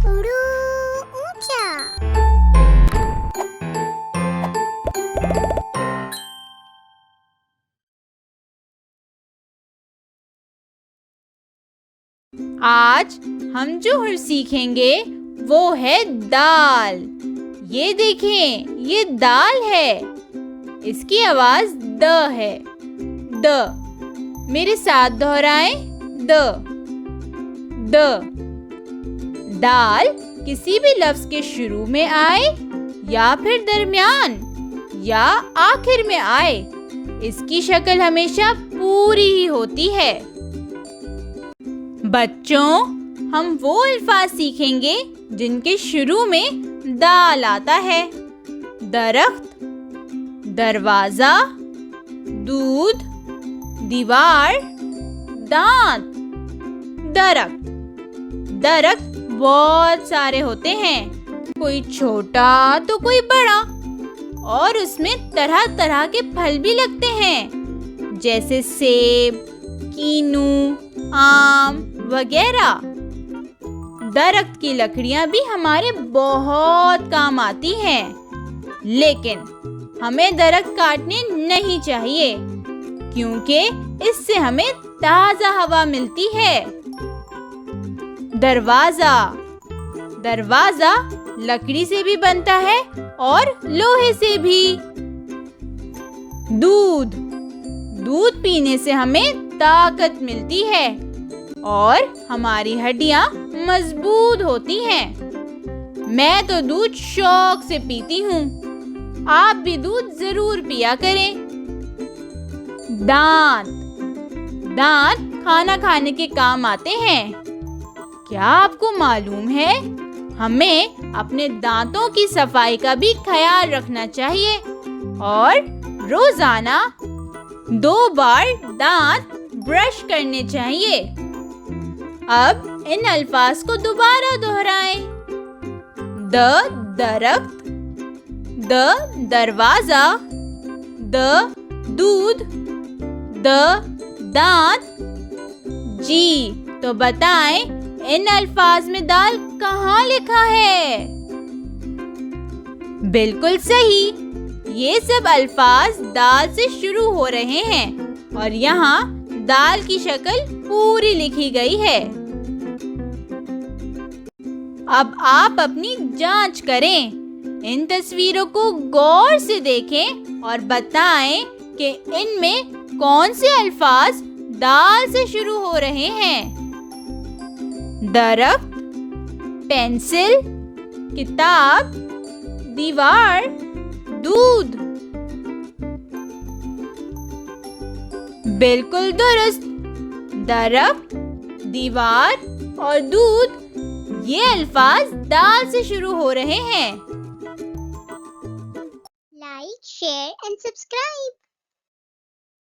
उड़ू ऊंचा। आज हम जो हर सीखेंगे वो है दाल। ये देखें, ये दाल है। इसकी आवाज द है। द। मेरे साथ दोहराएं। द। दाल किसी भी लफ्ज के शुरू में आए या फिर दरमियान या आखिर में आए, इसकी शक्ल हमेशा पूरी ही होती है। बच्चों, हम वो अल्फाज सीखेंगे जिनके शुरू में दाल आता है। दरख्त, दरवाजा, दूध, दीवार, दांत। दरख्त बहुत सारे होते हैं, कोई छोटा तो कोई बड़ा, और उसमें तरह तरह के फल भी लगते हैं, जैसे सेब, कीनू, आम वगैरह। दरख्त की लकड़ियां भी हमारे बहुत काम आती हैं, लेकिन हमें दरख्त काटने नहीं चाहिए, क्योंकि इससे हमें ताजा हवा मिलती है। दरवाजा लकड़ी से भी बनता है और लोहे से भी। दूध पीने से हमें ताकत मिलती है और हमारी हड्डियां मजबूत होती हैं। मैं तो दूध शौक से पीती हूँ। आप भी दूध जरूर पिया करें। दांत खाना खाने के काम आते हैं। क्या आपको मालूम है, हमें अपने दांतों की सफाई का भी ख्याल रखना चाहिए और रोजाना 2 बार दांत ब्रश करने चाहिए। अब इन अल्फाज को दोबारा दोहराएं। दरख्त, दरवाजा, दूध, दांत। जी, तो बताएं, इन अल्फाज में दाल कहाँ लिखा है? बिल्कुल सही, ये सब अल्फाज दाल से शुरू हो रहे हैं और यहाँ दाल की शक्ल पूरी लिखी गई है। अब आप अपनी जांच करें। इन तस्वीरों को गौर से देखें और बताएं कि इनमें कौन से अल्फाज दाल से शुरू हो रहे हैं। दरख्त, पेंसिल, किताब, दीवार, दूध। बिल्कुल दुरुस्त। दरख्त, दीवार और दूध, ये अल्फाज दाल से शुरू हो रहे हैं। Like, share and subscribe.